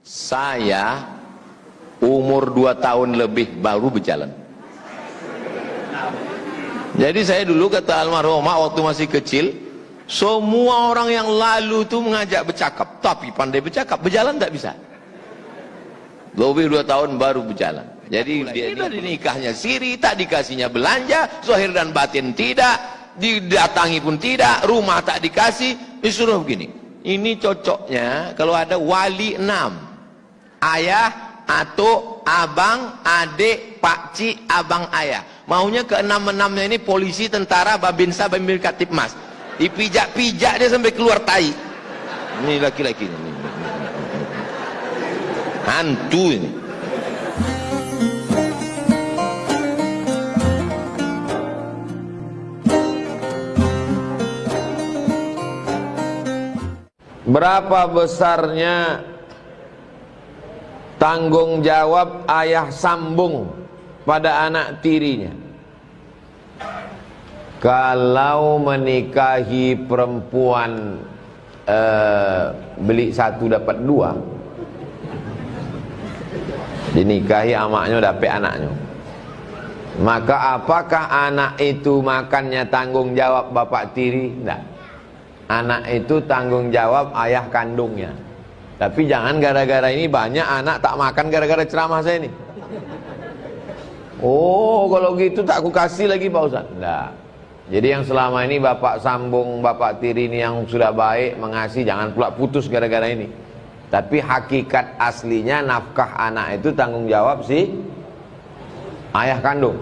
Saya umur 2 tahun lebih baru berjalan. Jadi saya dulu, kata almarhumah, waktu masih kecil, semua orang yang lalu itu mengajak bercakap, tapi pandai bercakap, berjalan tak bisa. Lebih 2 tahun baru berjalan. Jadi dia dari nikahnya siri, tak dikasihnya belanja, zahir dan batin tidak, didatangi pun tidak, rumah tak dikasih, disuruh begini. Ini cocoknya kalau ada wali 6, ayah, atuk, abang, adik, pakcik, abang ayah. Maunya ke 6-6-nya ini polisi, tentara, babinsa, babin katipmas. Dipijak-pijak dia sampai keluar tai. Ini laki-laki ini. Hantu ini. Berapa besarnya tanggung jawab ayah sambung pada anak tirinya kalau menikahi perempuan beli 1 dapat 2, dinikahi amaknya dapat anaknya, maka apakah anak itu makannya tanggung jawab bapak tiri? Tidak. Anak itu tanggung jawab ayah kandungnya. Tapi jangan gara-gara ini banyak anak tak makan gara-gara ceramah saya ini. Oh, kalau gitu tak aku kasih lagi Pak Ustaz. Enggak. Jadi yang selama ini bapak sambung, bapak tiri ini yang sudah baik mengasih, jangan pula putus gara-gara ini. Tapi hakikat aslinya nafkah anak itu tanggung jawab si ayah kandung.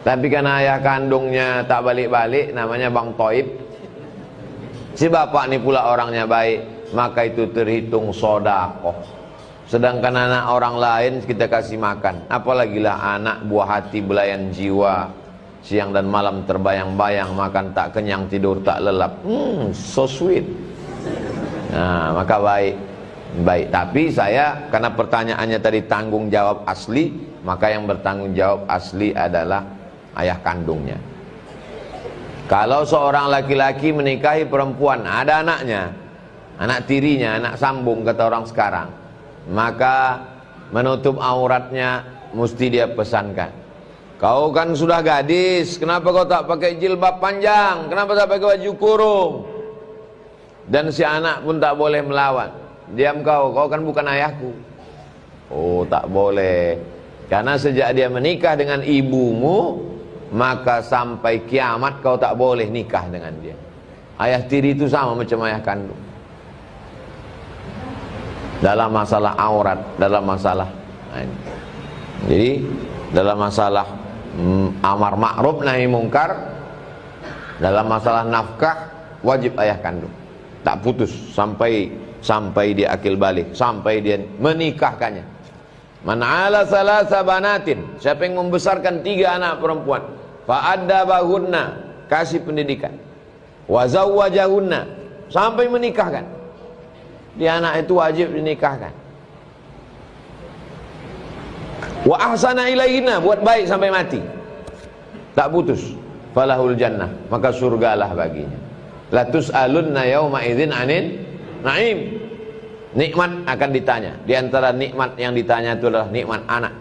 Tapi karena ayah kandungnya tak balik-balik, namanya Bang Toib, si bapak ini pula orangnya baik, maka itu terhitung sodakoh. Sedangkan anak orang lain kita kasih makan, apalagi lah anak buah hati belayan jiwa, siang dan malam terbayang-bayang, makan tak kenyang, tidur tak lelap. So sweet. Nah, maka baik. Tapi saya, karena pertanyaannya tadi tanggung jawab asli, maka yang bertanggung jawab asli adalah ayah kandungnya. Kalau seorang laki-laki menikahi perempuan, ada anaknya, anak tirinya, anak sambung kata orang sekarang, maka menutup auratnya mesti dia pesankan. Kau kan sudah gadis, kenapa kau tak pakai jilbab panjang? Kenapa tak pakai baju kurung? Dan si anak pun tak boleh melawan. Diam kau kan bukan ayahku. Oh, tak boleh. Karena sejak dia menikah dengan ibumu, maka sampai kiamat kau tak boleh nikah dengan dia. Ayah tiri itu sama macam ayah kandung dalam masalah aurat, dalam masalah jadi dalam masalah amar ma'ruf nahi mungkar, dalam masalah nafkah wajib ayah kandung, tak putus sampai dia akil balik, sampai dia menikahkannya. Man ala salasa banatin, siapa yang membesarkan 3 anak perempuan, fa'addabahunna, kasih pendidikan, wa zawwajahunna, sampai menikahkan, dia anak itu wajib dinikahkan, wa ahsana ilaihinna, buat baik sampai mati, tak putus, falahul jannah, maka surgalah baginya. La tus'alunna yauma idzin anin na'im. Nikmat akan ditanya. Di antara nikmat yang ditanya itu adalah nikmat anak,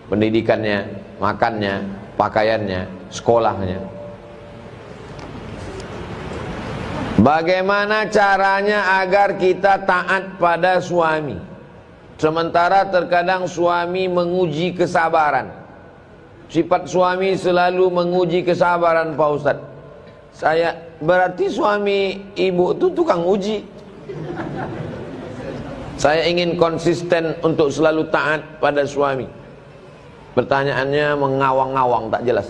pendidikannya, makannya, pakaiannya, sekolahnya. Bagaimana caranya agar kita taat pada suami, sementara terkadang suami menguji kesabaran? Sifat suami selalu menguji kesabaran Pak Ustadz. Saya berarti suami ibu itu tukang uji. Saya ingin konsisten untuk selalu taat pada suami. Pertanyaannya mengawang-awang, tak jelas.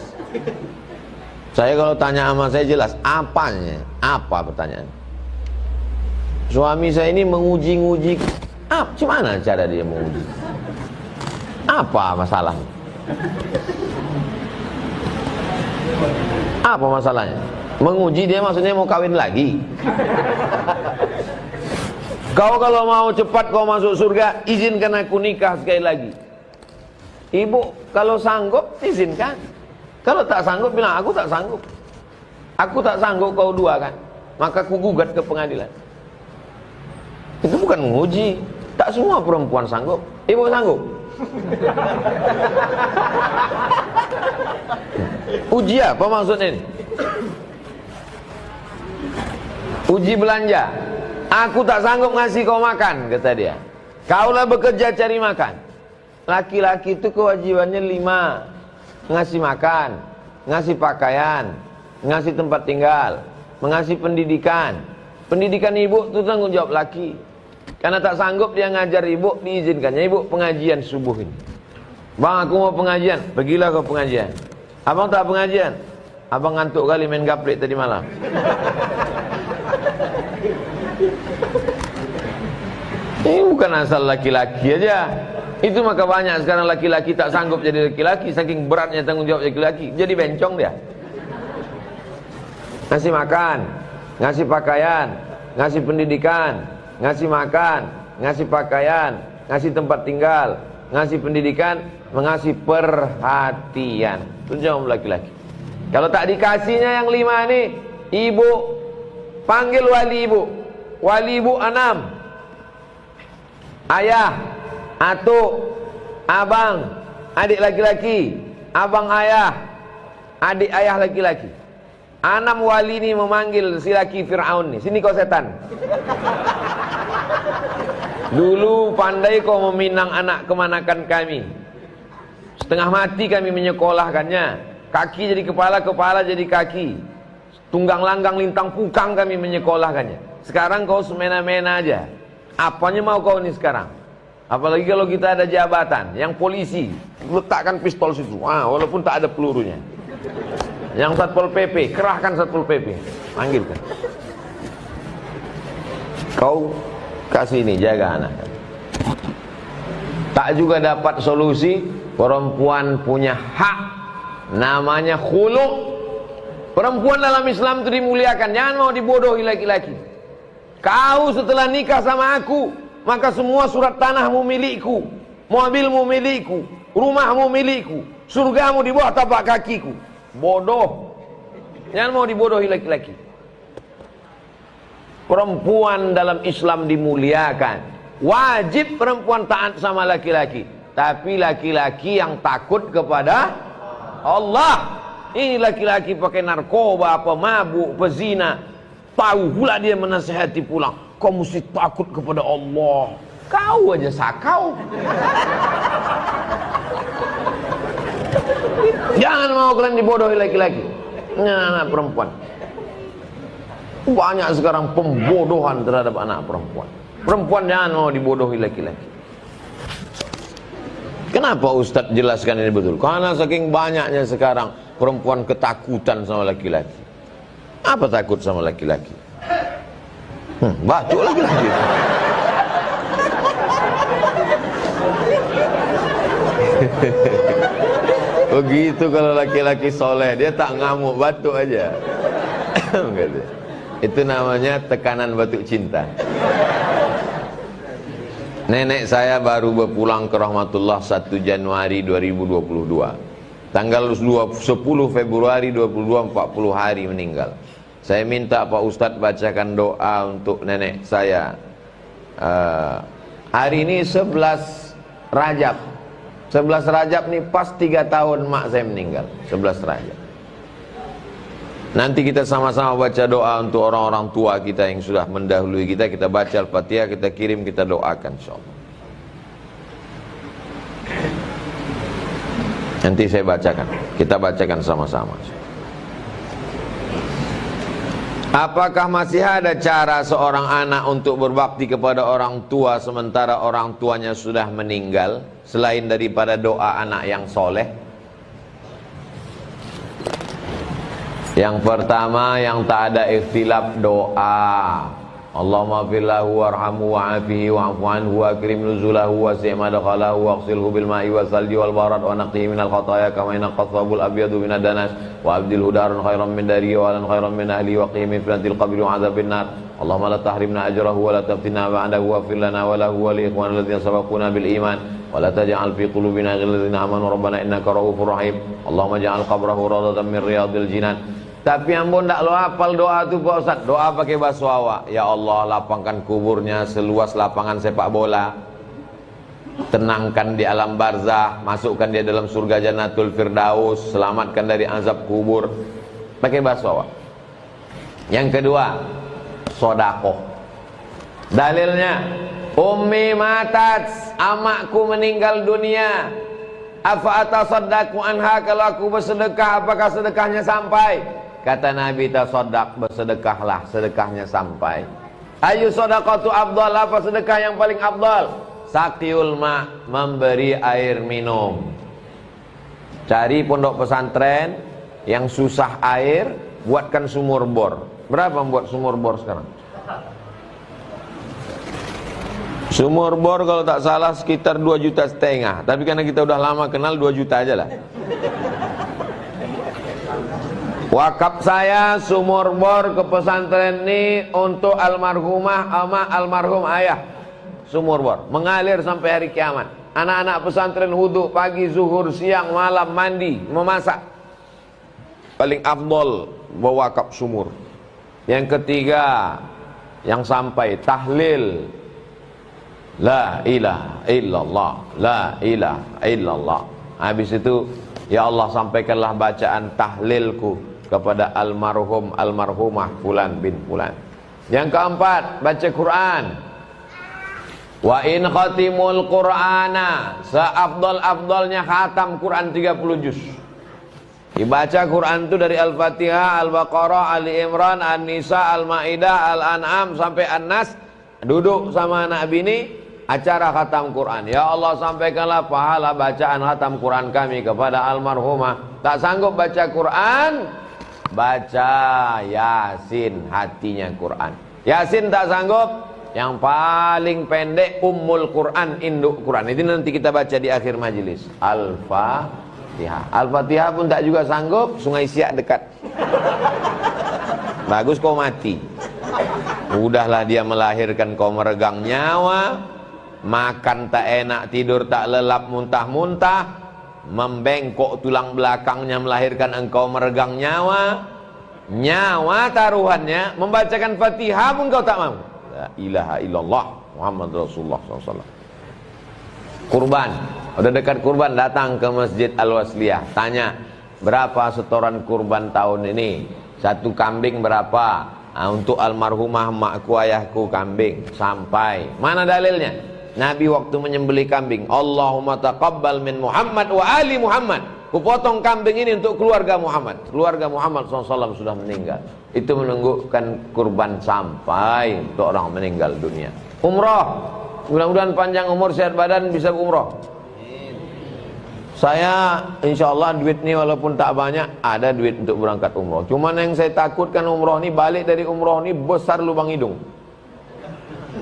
Saya kalau tanya sama saya jelas apanya, apa pertanyaan. Suami saya ini menguji-nguji. Gimana cara dia menguji? Apa masalahnya? Apa masalahnya? Menguji dia maksudnya mau kawin lagi. Kau kalau mau cepat kau masuk surga, izinkan aku nikah sekali lagi. Ibu kalau sanggup izinkan. Kalau tak sanggup bilang aku tak sanggup. Aku tak sanggup kau duakan, maka aku gugat ke pengadilan. Itu bukan menguji. Tak semua perempuan sanggup. Ibu sanggup? Uji apa maksudnya ini? Uji belanja. Aku tak sanggup ngasih kau makan, kata dia. Kaulah bekerja cari makan. Laki-laki itu kewajibannya 5. Ngasih makan, ngasih pakaian, ngasih tempat tinggal, mengasih pendidikan. Pendidikan ibu itu tanggung jawab laki. Karena tak sanggup dia ngajar ibu, diizinkannya ibu pengajian subuh ini. Bang, aku mau pengajian. Pergilah kau pengajian. Abang tak pengajian. Abang ngantuk kali main gaplek tadi malam. Ini bukan asal laki-laki aja. Itu maka banyak sekarang laki-laki tak sanggup jadi laki-laki, saking beratnya tanggung jawab laki-laki. Jadi bencong dia. Ngasih makan, ngasih pakaian, ngasih pendidikan, ngasih makan, ngasih pakaian, ngasih tempat tinggal, ngasih pendidikan, mengasih perhatian. Itu jawab laki-laki. Kalau tak dikasihnya yang 5 nih, ibu panggil wali ibu. Wali ibu 6. Ayah, atuk, abang, adik laki-laki, abang ayah, adik ayah laki-laki. 6 wali ini memanggil si laki Fir'aun nih. Sini kau setan. Dulu pandai kau meminang anak kemanakan kami. Setengah mati kami menyekolahkannya. Kaki jadi kepala, kepala jadi kaki. Tunggang langgang lintang pukang kami menyekolahkannya. Sekarang kau semena-mena aja. Apanya mau kau ini sekarang? Apalagi kalau kita ada jabatan, yang polisi, letakkan pistol situ. Walaupun tak ada pelurunya. Yang Satpol PP, kerahkan Satpol PP. Panggilkan. Kau kasih ini, jaga anak. Tak juga dapat solusi, perempuan punya hak. Namanya khulu'. Perempuan dalam Islam itu dimuliakan. Jangan mau dibodohi laki-laki. Kau setelah nikah sama aku, maka semua surat tanahmu milikku, mobilmu milikku, rumahmu milikku, surgamu di bawah tapak kakiku. Bodoh. Jangan mau dibodohi laki-laki. Perempuan dalam Islam dimuliakan. Wajib perempuan taat sama laki-laki. Tapi laki-laki yang takut kepada Allah. Ini laki-laki pakai narkoba, pemabuk, pezina. Tahu pula dia menasihati pulang. Kau mesti takut kepada Allah. Kau aja sakau. Jangan mau kalian dibodohi laki-laki. Anak perempuan. Banyak sekarang pembodohan terhadap anak perempuan. Perempuan jangan mau dibodohi laki-laki. Kenapa Ustadz jelaskan ini betul? Karena saking banyaknya sekarang perempuan ketakutan sama laki-laki. Apa takut sama laki-laki? Bacok laki-laki. Begitu kalau laki-laki soleh, dia tak ngamuk, batuk aja. Itu namanya tekanan batuk cinta. Nenek saya baru berpulang ke rahmatullah 1 Januari 2022. Tanggal 10 Februari 2022, 40 hari meninggal. Saya minta Pak Ustadz bacakan doa untuk nenek saya. Hari ini 11 Rajab. 11 Rajab nih pas 3 tahun mak saya meninggal. 11 Rajab. Nanti kita sama-sama baca doa untuk orang-orang tua kita yang sudah mendahului kita. Kita baca Al-Fatihah, kita kirim, kita doakan insyaallah. Nanti saya bacakan. Kita bacakan sama-sama. Apakah masih ada cara seorang anak untuk berbakti kepada orang tua sementara orang tuanya sudah meninggal, selain daripada doa anak yang soleh? Yang pertama, yang tak ada ikhtilaf, doa. Allahumma fillahu warhamhu wa'afihi wa'afu anhu wa akrim nuzulahu wa si'ma dakhalahu wa aghsilhu bil ma'i wa salji wal barad wa naqtihi minal khataya kama yanqas thawbul abyadu minad danas wa abdilhu daran khairan min dari wa alan khairan min ahli wa qih min fitnatil qabri wa adzabin nar. Allahumma la tahrimna ajrahu wa la taftinna ba'dahu wa fir lana wa lahu wa li ikhwanina alladziina sabaquna bil iman wa la taj'al fi qulubina ghillan lil ladzina amanu rabbana innaka ra'ufur rahim. Allahumma ja'al qabrahu rawdatan min riyadil jinan. Tapi ampun tak lo hafal doa tu Pak Ustaz. Doa pakai bahasa awak. Ya Allah, lapangkan kuburnya seluas lapangan sepak bola. tenangkan di alam barzah, masukkan dia dalam surga Jannatul Firdaus, selamatkan dari azab kubur. Pakai bahasa awak. Yang kedua, sodakoh. Dalilnya, ummi matat, amakku meninggal dunia. Afa atasaddaqu anha, kalau aku bersedekah apakah sedekahnya sampai? Kata Nabi, tasaddaq, bersedekahlah, sedekahnya sampai. Ayu sadaqatu afdal, apa sedekah yang paling afdal? Saqiul ma, memberi air minum. Cari pondok pesantren yang susah air, buatkan sumur bor. Berapa membuat sumur bor sekarang? Sumur bor kalau tak salah sekitar 2,5 juta. Tapi karena kita udah lama kenal, 2 juta aja lah. Wakaf saya sumur bor ke pesantren ini untuk almarhumah sama almarhum ayah. Sumur bor mengalir sampai hari kiamat. Anak-anak pesantren wudu pagi, zuhur, siang, malam, mandi, memasak. Paling afdol berwakaf sumur. Yang ketiga, yang sampai tahlil. La ilaha illallah, la ilaha illallah. Habis itu, ya Allah sampaikanlah bacaan tahlilku kepada almarhum almarhumah fulan bin fulan. Yang keempat, baca Quran. Wa in khatimul Qur'ana, seafdal-afdalnya khatam Quran 30 juz. Dibaca Quran itu dari Al-Fatihah, Al-Baqarah, Ali Imran, An-Nisa, Al-Maidah, Al-An'am sampai An-Nas. Duduk sama anak bini, acara khatam Quran. Ya Allah sampaikanlah pahala bacaan khatam Quran kami kepada almarhumah. Tak sanggup baca Quran, baca Yasin, hatinya Quran. Yasin tak sanggup, yang paling pendek Ummul Quran, induk Quran. Itu nanti kita baca di akhir majelis. Al-Fatihah. Al-Fatihah pun tak juga sanggup, Sungai Siak dekat. Bagus kau mati. Udahlah dia melahirkan kau meregang nyawa, makan tak enak, tidur tak lelap, muntah-muntah, membengkok tulang belakangnya melahirkan engkau meregang nyawa. Nyawa taruhannya, membacakan Fatihah pun kau tak mau. La ilaha illallah Muhammad Rasulullah SAW. Kurban, udah dekat kurban, datang ke Masjid Al-Wasliyah, tanya berapa setoran kurban tahun ini, satu kambing berapa? Untuk almarhumah makku ayahku kambing, sampai. Mana dalilnya? Nabi waktu menyembelih kambing, Allahumma taqabbal min Muhammad wa ali Muhammad. Kupotong kambing ini untuk keluarga Muhammad. Keluarga Muhammad SAW sudah meninggal. Itu menunjukkan kurban sampai untuk orang meninggal dunia. Umrah, mudah-mudahan panjang umur, sehat badan, bisa umrah. Saya insya Allah duit ini walaupun tak banyak, ada duit untuk berangkat umrah. Cuman yang saya takutkan umrah ini, balik dari umrah ini besar lubang hidung.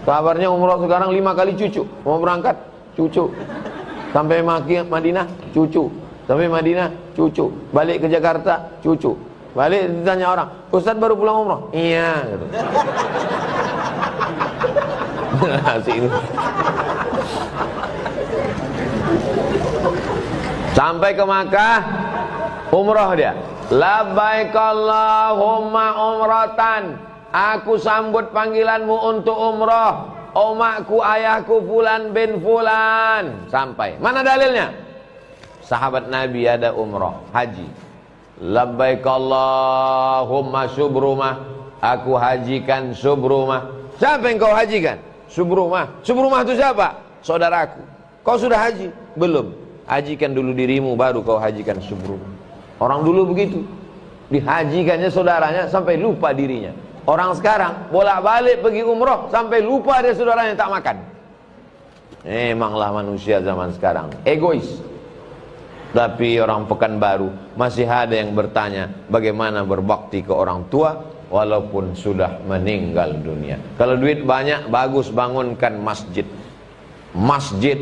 Kabarnya umrah sekarang 5 kali cucu. Mau berangkat, cucu. Sampai Madinah, cucu. Sampai Madinah, cucu. Balik ke Jakarta, cucu. Balik ditanya orang, Ustaz baru pulang umrah? Iya gitu. Sampai ke Makkah, umrah dia. Labbaik Allahumma umratan. Aku sambut panggilanmu untuk umrah. Omakku, ayahku fulan bin fulan. Sampai. Mana dalilnya? Sahabat Nabi ada umrah, haji. Labbaik Allahumma subrumah. Aku hajikan subrumah. Siapa yang kau hajikan? Subrumah. Subrumah itu siapa? Saudaraku. Kau sudah haji? Belum. Hajikan dulu dirimu, baru kau hajikan subrumah. Orang dulu begitu, dihajikannya saudaranya sampai lupa dirinya. Orang sekarang bolak-balik pergi umroh sampai lupa dia saudaranya, tak makan. Emanglah manusia zaman sekarang egois. Tapi orang Pekanbaru masih ada yang bertanya bagaimana berbakti ke orang tua walaupun sudah meninggal dunia. Kalau duit banyak, bagus bangunkan masjid. Masjid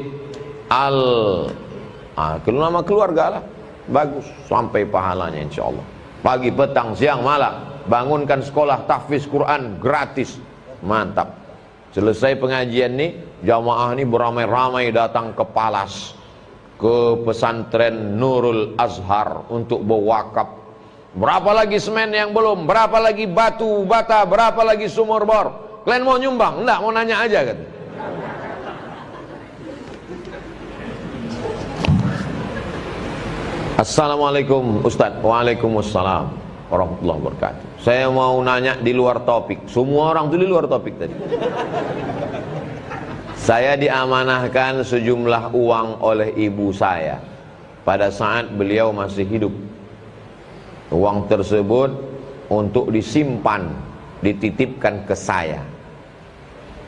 kalau nama keluarga lah, bagus, sampai pahalanya insya Allah. Pagi, petang, siang, malam, bangunkan sekolah tahfiz Quran gratis, mantap. Selesai pengajian nih, jamaah nih beramai-ramai datang ke Palas, ke pesantren Nurul Azhar untuk berwakaf. Berapa lagi semen yang belum, berapa lagi batu bata, berapa lagi sumur bor. Kalian mau nyumbang? Enggak, mau nanya aja kan. Assalamualaikum Ustadz. Waalaikumsalam warahmatullahi wabarakatuh. Saya mau nanya di luar topik. Semua orang tuh di luar topik tadi. Saya diamanahkan sejumlah uang oleh ibu saya pada saat beliau masih hidup. Uang tersebut untuk disimpan, dititipkan ke saya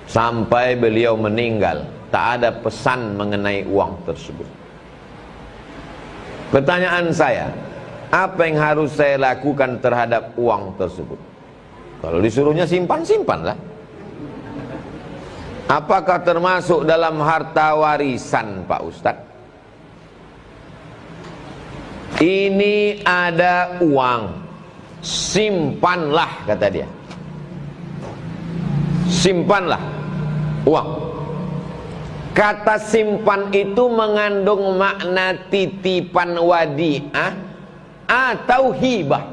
sampai beliau meninggal. Tak ada pesan mengenai uang tersebut. Pertanyaan saya, apa yang harus saya lakukan terhadap uang tersebut? Kalau disuruhnya simpan, simpanlah. Apakah termasuk dalam harta warisan, Pak Ustadz? Ini ada uang, simpanlah, kata dia. Simpanlah uang. Kata simpan itu mengandung makna titipan wadi'ah atau hibah.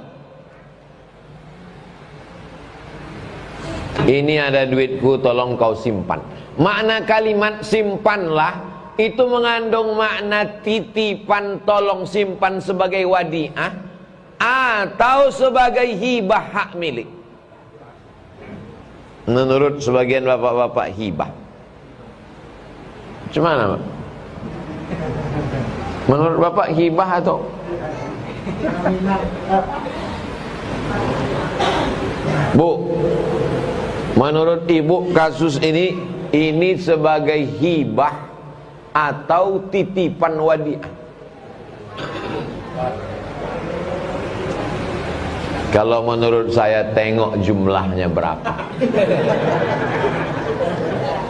Ini ada duitku, tolong kau simpan. Makna kalimat simpanlah itu mengandung makna titipan, tolong simpan sebagai wadi'ah atau sebagai hibah, hak milik. Menurut sebagian bapak-bapak, hibah. Gimana, Pak? Menurut Bapak hibah atau? Bu, menurut Ibu kasus ini sebagai hibah atau titipan wadiah? Kalau menurut saya, tengok jumlahnya berapa.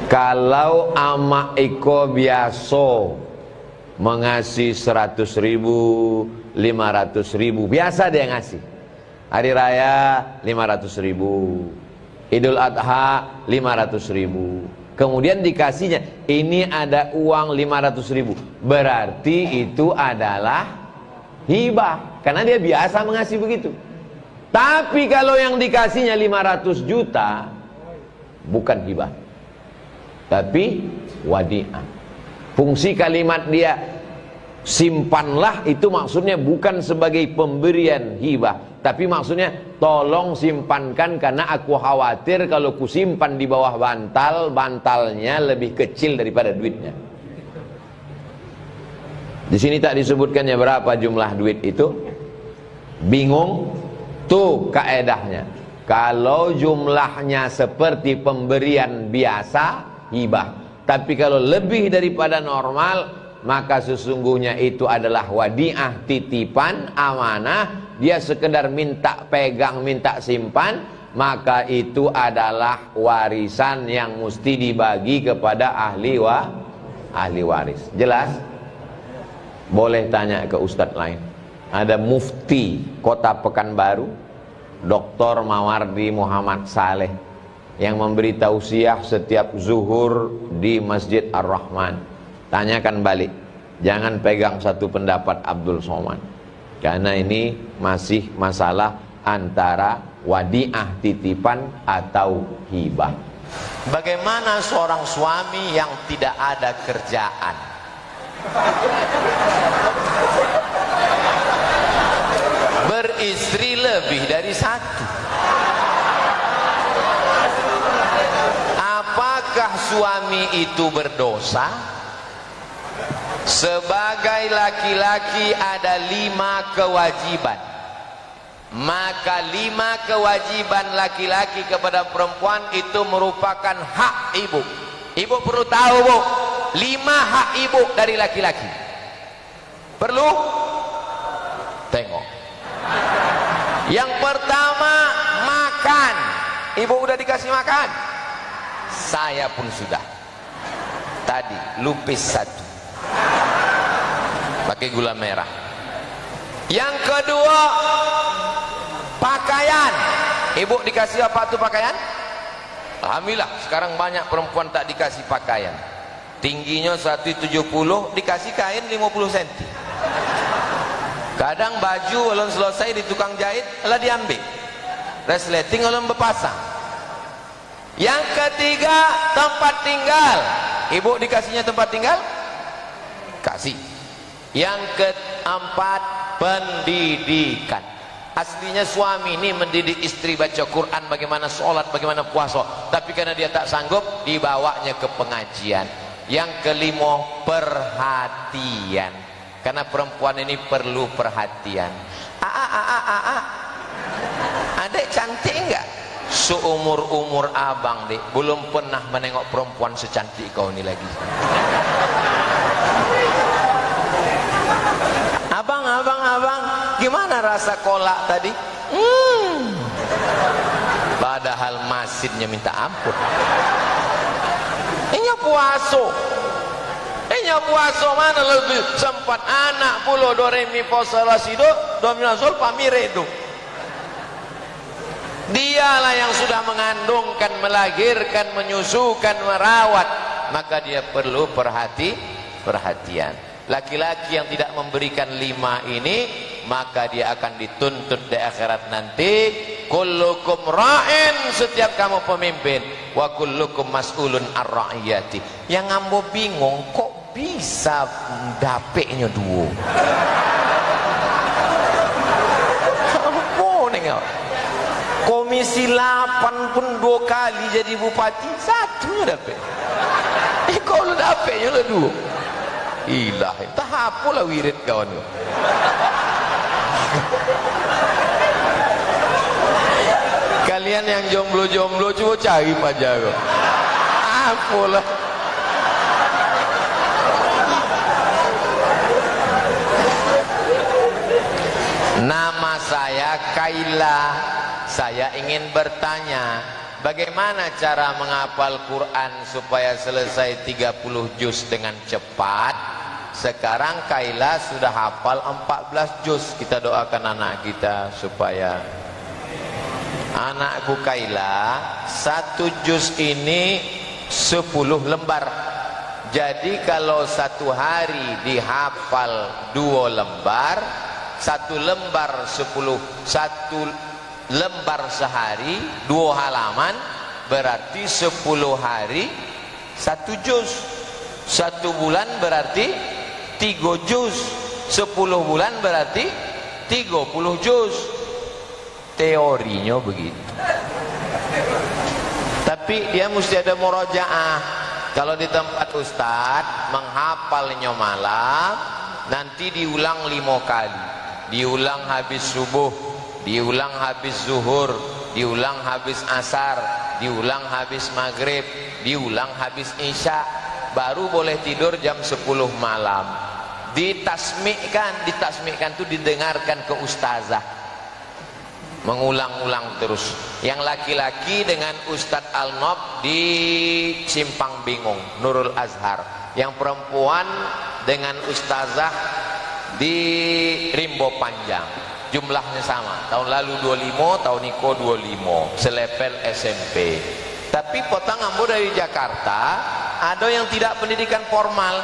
Kalau Ama Iko biasa mengasih 100.000, 500.000, biasa dia ngasih. Hari Raya 500.000, Idul Adha 500.000. Kemudian dikasihnya, ini ada uang 500.000, berarti itu adalah hibah, karena dia biasa mengasih begitu. Tapi kalau yang dikasihnya 500 juta, bukan hibah, tapi wadi'ah. Fungsi kalimat dia simpanlah itu maksudnya bukan sebagai pemberian hibah, tapi maksudnya tolong simpankan karena aku khawatir kalau ku simpan di bawah bantal, bantalnya lebih kecil daripada duitnya. Di sini tak disebutkannya berapa jumlah duit itu. Bingung? Tuh kaedahnya. Kalau jumlahnya seperti pemberian biasa, hibah. Tapi kalau lebih daripada normal, maka sesungguhnya itu adalah wadi'ah, titipan, amanah. Dia sekedar minta pegang, minta simpan, maka itu adalah warisan yang mesti dibagi kepada ahli waris. Jelas? Boleh tanya ke ustadz lain. Ada mufti Kota Pekanbaru, Dr. Mawardi Muhammad Saleh, yang memberi tausiah setiap zuhur di Masjid Ar-Rahman. Tanyakan balik, jangan pegang satu pendapat Abdul Somad, karena ini masih masalah antara wadi'ah, titipan atau hibah. Bagaimana seorang suami yang tidak ada kerjaan? Beristri lebih dari satu. Apakah suami itu berdosa? Sebagai laki-laki ada 5 kewajiban. Maka 5 kewajiban laki-laki kepada perempuan itu merupakan hak ibu. Ibu perlu tahu, Bu, 5 hak ibu dari laki-laki. Perlu? Tengok. Yang pertama, makan. Ibu udah dikasih makan? Saya pun sudah. Tadi lupis 1 pakai gula merah. Yang kedua, pakaian. Ibu dikasih apa tuh pakaian? Alhamdulillah sekarang banyak perempuan tak dikasih pakaian. Tingginya 170, dikasih kain 50 cm. Kadang baju belum selesai di tukang jahit telah diambil, resleting belum berpasang. Yang ketiga, tempat tinggal. Ibu dikasihnya tempat tinggal? Kasih. Yang keempat, pendidikan. Aslinya suami ini mendidik istri baca Quran, bagaimana sholat, bagaimana puasa, tapi karena dia tak sanggup, dibawanya ke pengajian. Yang kelima, perhatian, karena perempuan ini perlu perhatian. Adek cantik enggak? Seumur-umur abang dek belum pernah menengok perempuan secantik kau ini lagi. Abang, gimana rasa kolak tadi? Padahal masinnya minta ampun. Ini puasa mana lebih sempat anak pulo do re mi fa sol la si do mi la sol fa mi re do. Dialah yang sudah mengandungkan, melahirkan, menyusukan, merawat, maka dia perlu perhatian. Laki-laki yang tidak memberikan 5 ini, maka dia akan dituntut di akhirat nanti. Kullukum ra'in, setiap kamu pemimpin, wa kullukum mas'ulun ar-ra'iyati. Yang ambo bingung, kok bisa dapeknya dua? Apa nih? Komisi 8 pun 2 kali jadi bupati, 1 dapet. Kalau dapetnya lah 2. Ilahi, tak apalah wirid kawan. Kalian yang jomblo-jomblo coba cari pacar. Apalah. Nama saya Kaila. Saya ingin bertanya, bagaimana cara menghafal Quran supaya selesai 30 juz dengan cepat? Sekarang Kaila sudah hafal 14 juz. Kita doakan anak kita supaya anakku Kaila 1 juz ini 10 lembar. Jadi kalau 1 hari dihafal 2 lembar, 1 lembar 10, 1 lembar sehari 2 halaman, berarti 10 hari 1 juz. 1 bulan berarti 3 juz. 10 bulan berarti 30 juz. Teorinya begitu, tapi dia mesti ada murojaah. Kalau di tempat ustadz menghafalnya malam, nanti diulang 5 kali. Diulang habis subuh, diulang habis zuhur, diulang habis asar, diulang habis maghrib, diulang habis isya, baru boleh tidur jam 10 malam. Ditasmikkan itu didengarkan ke ustazah, mengulang-ulang terus. Yang laki-laki dengan Ustadz Al-Nob di Simpang Bingung Nurul Azhar, yang perempuan dengan ustazah di Rimbo Panjang. Jumlahnya sama, tahun lalu 25, tahun ini 25, selepel SMP. Tapi potong ambo dari Jakarta, ada yang tidak pendidikan formal,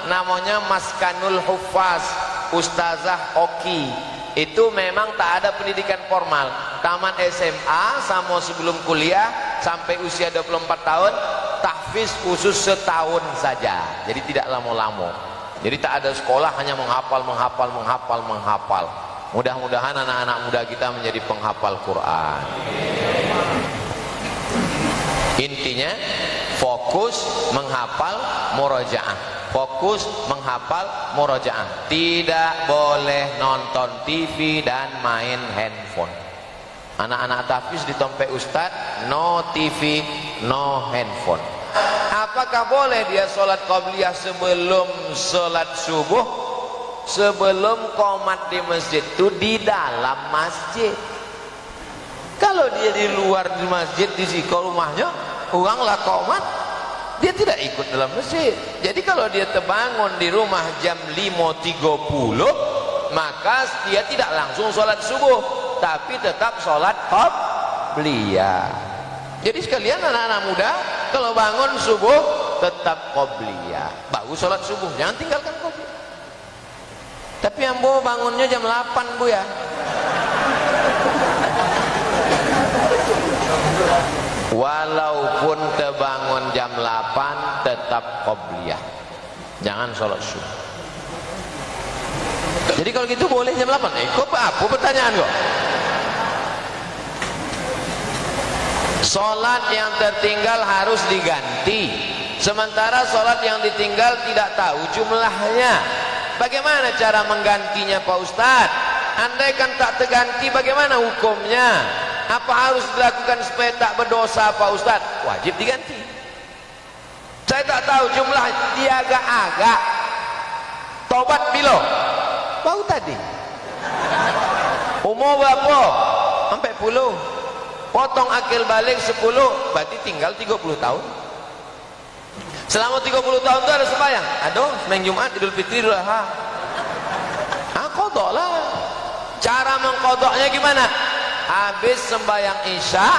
namanya Maskanul Huffaz, Ustazah Oki. Itu memang tak ada pendidikan formal. Taman SMA sama sebelum kuliah sampai usia 24 tahun, tahfiz khusus setahun saja. Jadi tidak lama-lama. Jadi tak ada sekolah, hanya menghafal. Mudah-mudahan anak-anak muda kita menjadi penghafal Quran. Intinya fokus menghafal murojaah, fokus menghafal murojaah. Tidak boleh nonton TV dan main handphone. Anak-anak tahfiz di tempat ustadz, no TV, no handphone. Apakah boleh dia sholat qabliyah sebelum sholat subuh? Sebelum qomat di masjid itu di dalam masjid. Kalau dia di luar di masjid, di siko rumahnya, uanglah qomat, dia tidak ikut dalam masjid. Jadi kalau dia terbangun di rumah jam 5.30, maka dia tidak langsung sholat subuh, tapi tetap sholat qobliyah. Jadi sekalian anak-anak muda, kalau bangun subuh tetap qobliyah, bagus sholat subuh, jangan tinggalkan qobliyah. Tapi ambo bangunnya jam 8 bu ya. Walaupun terbangun jam 8 tetap qobliyah, jangan sholat subuh. Jadi kalau gitu boleh jam 8. Kok apa pertanyaan kok? Sholat yang tertinggal harus diganti, sementara sholat yang ditinggal tidak tahu jumlahnya. Bagaimana cara menggantinya Pak Ustadz? Andai kan tak terganti, bagaimana hukumnya? Apa harus dilakukan supaya tak berdosa Pak Ustadz? Wajib diganti. Saya tak tahu jumlah, dia agak-agak tobat bilo baru tadi umur berapa? Sampai 10. Potong akil balik 10, berarti tinggal 30 tahun. Selama 30 tahun itu ada sembahyang? Aduh, sembahyang Jumat, Idul Fitri, Idul Adha. Qadha lah. Cara mengqadhanya gimana? Habis sembahyang Isya,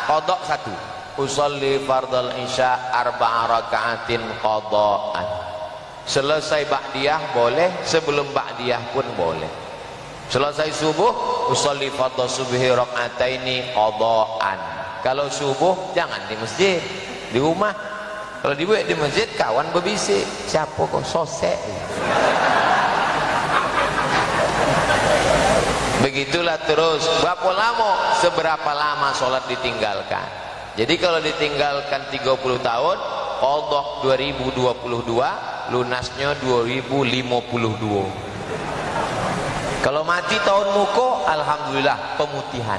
qadha 1. Usolli fardal Isya 4 rakaatin qadhaan. Selesai ba'diyah boleh, sebelum ba'diyah pun boleh. Selesai subuh, usolli fardhu subhi rak'ataini qadhaan. Kalau subuh jangan di masjid, di rumah. Kalau dibuat di masjid kawan berbisik, siapa kok sosek. Begitulah terus. Berapa lama? Seberapa lama sholat ditinggalkan. Jadi kalau ditinggalkan 30 tahun, qadha 2022, lunasnya 2052. Kalau mati tahun muko, alhamdulillah pemutihan.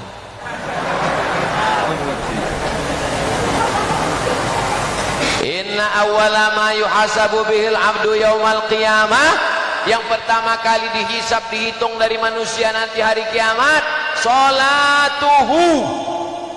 Inna awwala ma yuhasabu bihil abdu yaumal qiyamah, yang pertama kali dihisab, dihitung dari manusia nanti hari kiamat, sholatuhu,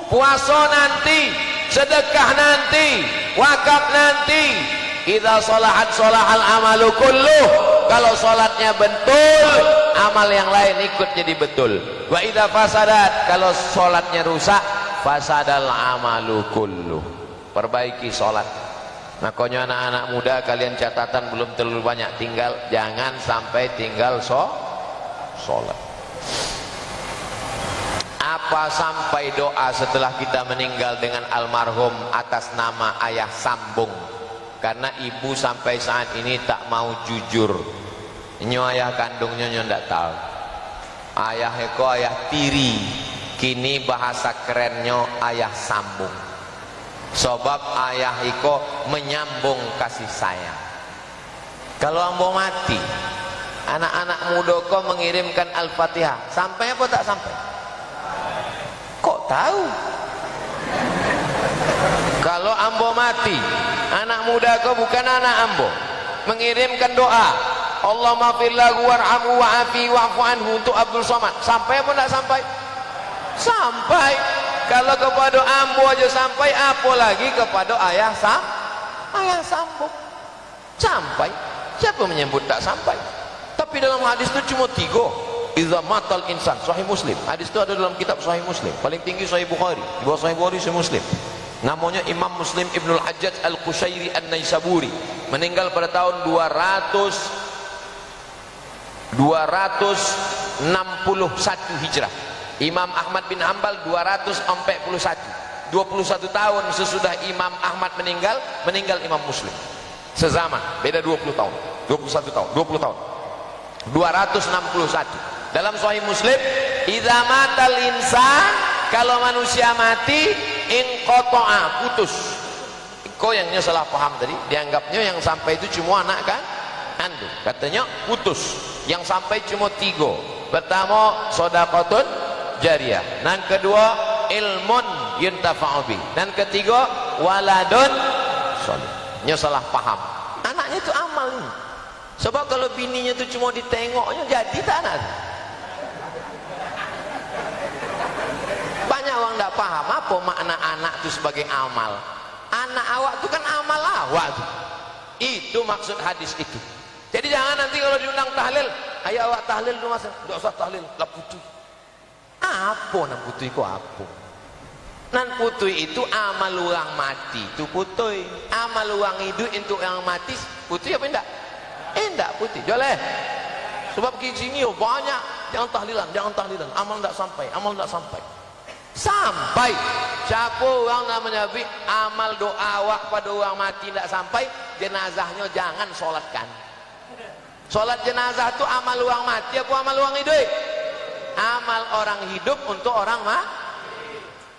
puasa nanti, sedekah nanti, wakaf nanti. Idza sholahat sholahal amalu kulluh, kalau sholatnya betul, amal yang lain ikut jadi betul. Wa idza fasadat, kalau sholatnya rusak, fasadal amalu kulluh. Perbaiki sholat. Makanya anak-anak muda, kalian catatan belum terlalu banyak tinggal, jangan sampai tinggal sholat. Apa sampai doa setelah kita meninggal dengan almarhum atas nama ayah sambung, karena ibu sampai saat ini tak mau jujur. Nyo ayah kandungnya nyo ndak tahu. Ayah eko ayah tiri, kini bahasa kerennya ayah sambung. Sebab ayah iko menyambung kasih sayang. Kalau ambo mati, anak-anak muda kau mengirimkan Al-Fatihah, sampai apa tak sampai? Kok tahu? Kalau ambo mati, anak muda kau bukan anak ambo, mengirimkan doa, Allahumma fir lahu warhamhu wa'afi wa'fu anhu untuk Abdul Somad, sampai apa tak sampai? Sampai. Kalau kepada ambo aja sampai, apalagi kepada ayah sambung. Sampai. Siapa menyebut tak sampai? Tapi dalam hadis itu cuma 3. Idza matal insan, Sahih Muslim. Hadis itu ada dalam kitab Sahih Muslim. Paling tinggi Sahih Bukhari. Di bawah Sahih Bukhari Sahih Muslim. Namanya Imam Muslim Ibnul Hajjaj Al-Qushairi An-Naisaburi. Meninggal pada tahun 261 Hijrah. Imam Ahmad bin Hanbal 241. 21 tahun sesudah Imam Ahmad meninggal Imam Muslim. Sezaman, beda 20 tahun. 21 tahun, 20 tahun. 261. Dalam Sahih Muslim, idza matal insan, kalau manusia mati, inqata'a, putus. Kau yang salah paham tadi, dianggapnya yang sampai itu cuma anak kan? Andu. Katanya putus. Yang sampai cuma 3. Pertama, shadaqatun jariyah, dan kedua ilmun yuntafa'u bih, dan ketiga waladun shalih. Nya salah paham, anaknya itu amal ini. Sebab kalau bininya itu cuma ditengoknya, jadi tak anak. Banyak orang tak paham apa makna anak itu sebagai amal. Anak awak itu kan amal awak itu. Itu maksud hadis itu. Jadi jangan nanti kalau diundang tahlil, ayo awak tahlil dulu mas, tidak usah tahlil, lah putu. Apa nan putui ko apa? Nan putui itu amal orang mati itu putui. Amal orang hidup untuk yang mati putui apa enggak? Enggak putui. Boleh. Sebab sini banyak jangan tahlilan, amal enggak sampai, Sampai. Siapa orang namanya amal doa awak pada orang mati enggak sampai, jenazahnya jangan solatkan. Sholat jenazah itu amal uang mati apa amal uang hidup? Amal orang hidup untuk orang mati.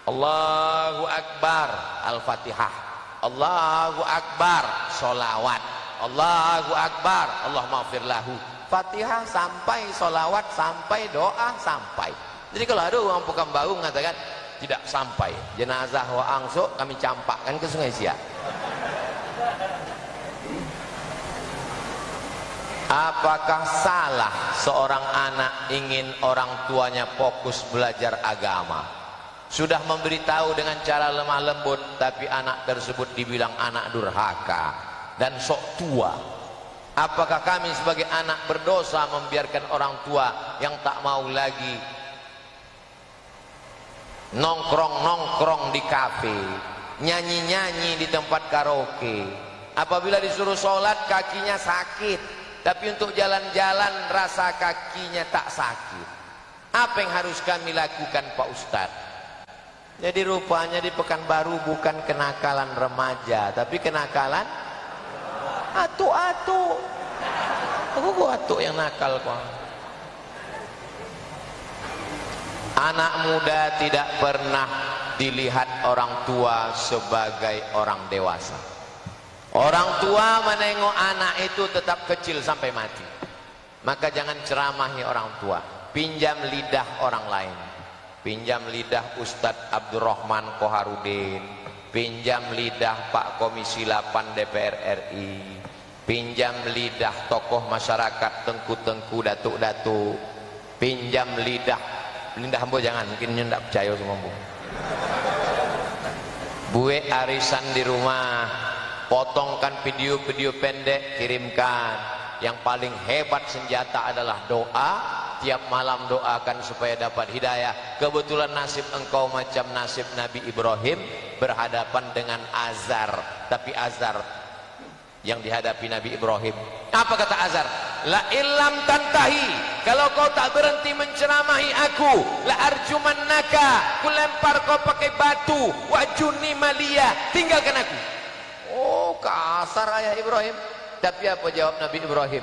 Allahu Akbar, Al-Fatihah. Allahu Akbar, sholawat. Allahu Akbar, Allahumma maghfir lahu. Fatihah sampai, sholawat sampai, doa sampai. Jadi kalau ada orang Pekanbaru mengatakan tidak sampai, jenazah wa angsuk kami campakkan ke Sungai Siak. Apakah salah seorang anak ingin orang tuanya fokus belajar agama? Sudah memberitahu dengan cara lemah lembut, tapi anak tersebut dibilang anak durhaka dan sok tua. Apakah kami sebagai anak berdosa membiarkan orang tua yang tak mau lagi nongkrong-nongkrong di kafe, nyanyi-nyanyi di tempat karaoke? Apabila disuruh sholat kakinya sakit, tapi untuk jalan-jalan rasa kakinya tak sakit. Apa yang harus kami lakukan Pak Ustadz? Jadi rupanya di Pekanbaru bukan kenakalan remaja, tapi kenakalan atuk-atuk. Aku atuk yang nakal kok. Anak muda tidak pernah dilihat orang tua sebagai orang dewasa. Orang tua menengok anak itu tetap kecil sampai mati. Maka jangan ceramahi orang tua. Pinjam lidah orang lain. Pinjam lidah Ustadz Abdurrahman Koharudin, pinjam lidah Pak Komisi 8 DPR RI, pinjam lidah tokoh masyarakat, tengku-tengku, datuk-datuk, pinjam lidah Hambo jangan, mungkin ndak percaya semua bu. Buat arisan di rumah, potongkan video-video pendek, kirimkan. Yang paling hebat senjata adalah doa. Tiap malam doakan supaya dapat hidayah. Kebetulan nasib engkau macam nasib Nabi Ibrahim, berhadapan dengan Azar. Tapi Azar yang dihadapi Nabi Ibrahim, apa kata Azar? La illam tantahi, kalau kau tak berhenti menceramahi aku, la arjumannaka, ku lempar kau pakai batu, wajuni malia, tinggalkan aku. Oh, kasar ayah Ibrahim. Tapi apa jawab Nabi Ibrahim?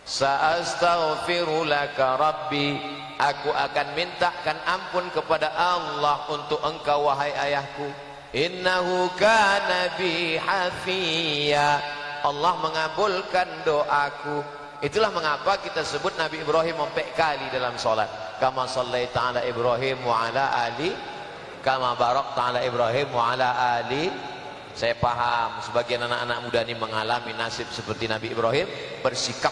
Sa'astaghfiru laka rabbi, aku akan mintakan ampun kepada Allah untuk engkau wahai ayahku. Innahu kana bi hafiya, Allah mengabulkan doaku. Itulah mengapa kita sebut Nabi Ibrahim 4 kali dalam solat. Kama sallaita ala Ibrahim wa ala ali, kama barakta ala Ibrahim wa ala ali. Saya paham sebagian anak-anak muda ini mengalami nasib seperti Nabi Ibrahim, bersikap